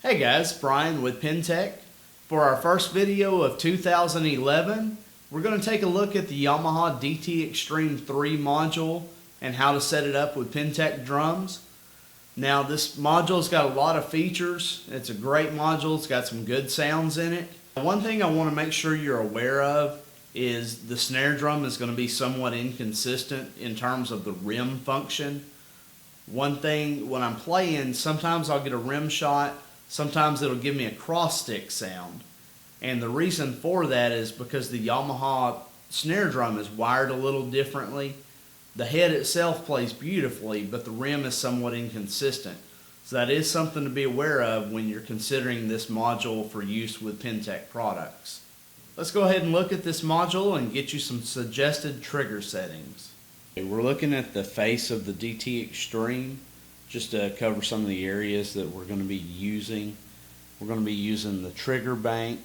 Hey guys, Brian with Pintech. For our first video of 2011, we're going to take a look at the Yamaha DTXtreme III module and how to set it up with Pintech drums. Now this module's got a lot of features. It's a great module. It's got some good sounds in it. One thing I want to make sure you're aware of is the snare drum is going to be somewhat inconsistent in terms of the rim function. One thing, when I'm playing, sometimes I'll get a rim shot, sometimes it'll give me a cross stick sound. And the reason for that is because the Yamaha snare drum is wired a little differently. The head itself plays beautifully, but the rim is somewhat inconsistent. So that is something to be aware of when you're considering this module for use with Pintech products. Let's go ahead and look at this module and get you some suggested trigger settings. Okay, we're looking at the face of the DTXtreme just to cover some of the areas that we're going to be using. We're going to be using the trigger bank,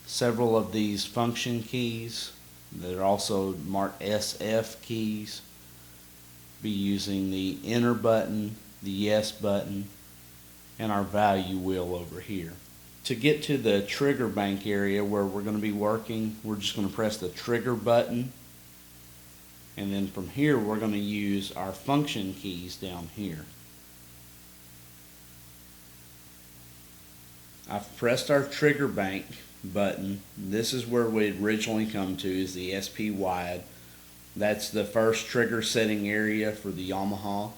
several of these function keys that are also marked SF keys. Be using the enter button, the yes button, and our value wheel over here. To get to the trigger bank area where we're going to be working, we're just going to press the trigger button, and then from here we're going to use our function keys down here. I've pressed our trigger bank button. This is where we originally come to, is the SP wide. That's the first trigger setting area for the Yamaha.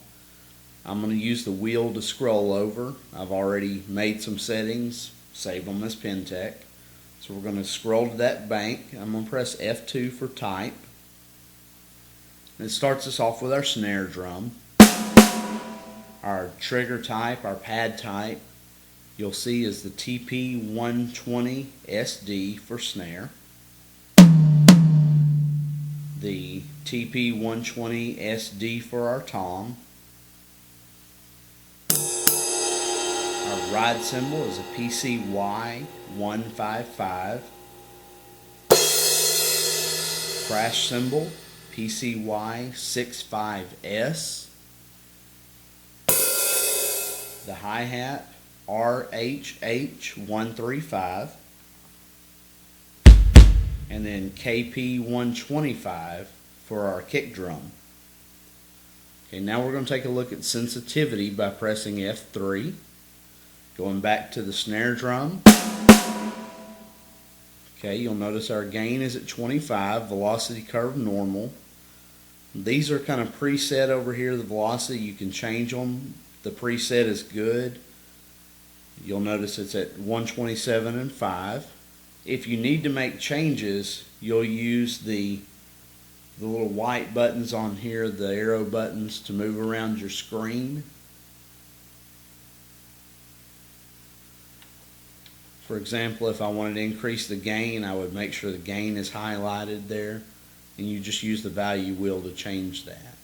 I'm going to use the wheel to scroll over. I've already made some settings, saved them as Pintech. So we're going to scroll to that bank. I'm going to press F2 for type. And it starts us off with our snare drum. Our trigger type, our pad type, you'll see is the TP120 SD for snare. The TP120 SD for our tom. Our ride cymbal is a PCY155. Crash cymbal, PCY65S. The hi-hat, RHH135. And then KP125 for our kick drum. Okay, now we're going to take a look at sensitivity by pressing F3. Going back to the snare drum. Okay, you'll notice our gain is at 25, velocity curve normal. These are kind of preset over here, the velocity, you can change them. The preset is good. You'll notice it's at 127 and 5. If you need to make changes, you'll use the little white buttons on here, the arrow buttons, to move around your screen. For example, if I wanted to increase the gain, I would make sure the gain is highlighted there, and you just use the value wheel to change that.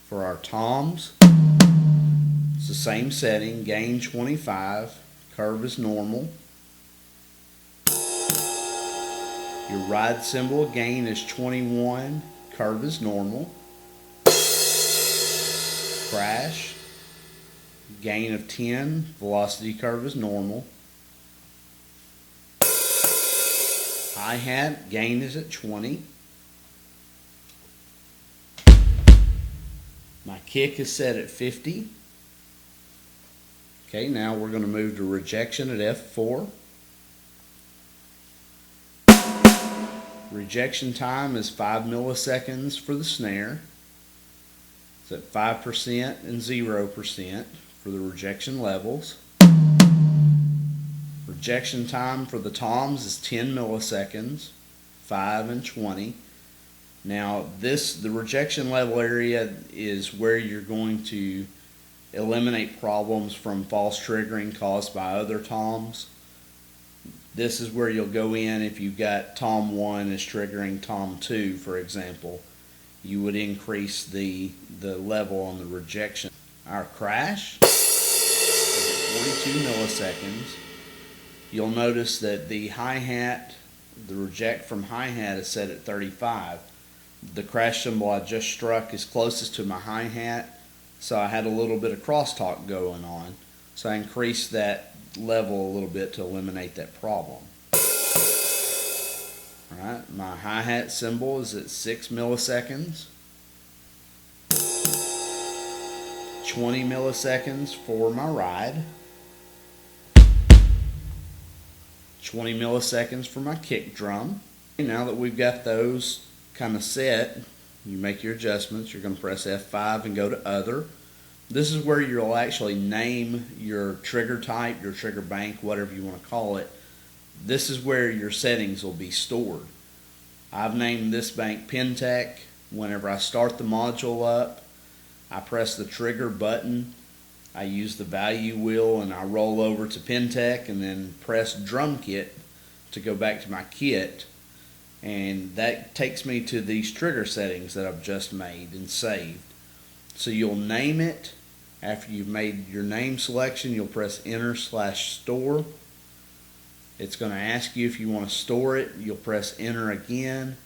For our toms, it's the same setting, gain 25, curve is normal. Your ride cymbal gain is 21, curve is normal. Crash, gain of 10, velocity curve is normal. Hi-hat, gain is at 20. My kick is set at 50. Okay, now we're going to move to rejection at F4. Rejection time is 5 milliseconds for the snare. It's at 5% and 0% for the rejection levels. Rejection time for the toms is 10 milliseconds, 5 and 20. Now the rejection level area is where you're going to eliminate problems from false triggering caused by other toms. This is where you'll go in if you've got tom 1 is triggering tom 2, for example. You would increase the level on the rejection. Our crash is at 42 milliseconds. You'll notice that the hi-hat, the reject from hi-hat is set at 35. The crash cymbal I just struck is closest to my hi-hat, so I had a little bit of crosstalk going on. So I increase that level a little bit to eliminate that problem. Alright, my hi-hat cymbal is at 6 milliseconds. 20 milliseconds for my ride. 20 milliseconds for my kick drum. Now that we've got those kind of set, you make your adjustments. You're going to press F5 and go to Other. This is where you'll actually name your trigger type, your trigger bank, whatever you want to call it. This is where your settings will be stored. I've named this bank Pintech. Whenever I start the module up, I press the trigger button. I use the value wheel and I roll over to Pintech and then press drum kit to go back to my kit. And that takes me to these trigger settings that I've just made and saved. So you'll name it. After you've made your name selection, you'll press Enter/store. It's going to ask you if you want to store it. You'll press Enter again,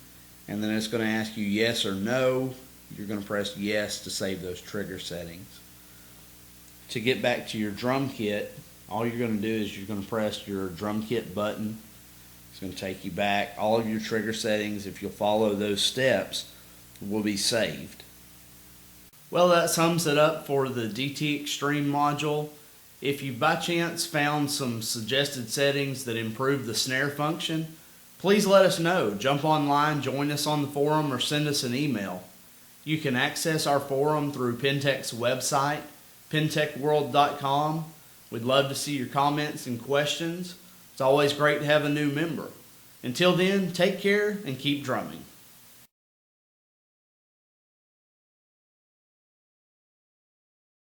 and then it's going to ask you yes or no. You're going to press yes to save those trigger settings. To get back to your drum kit, all you're going to do is you're going to press your drum kit button. It's going to take you back. All of your trigger settings, if you'll follow those steps, will be saved. Well, that sums it up for the DTXtreme module. If you by chance found some suggested settings that improve the snare function, please let us know. Jump online, join us on the forum, or send us an email. You can access our forum through Pintech's website, pintechworld.com. We'd love to see your comments and questions. It's always great to have a new member. Until then, take care and keep drumming.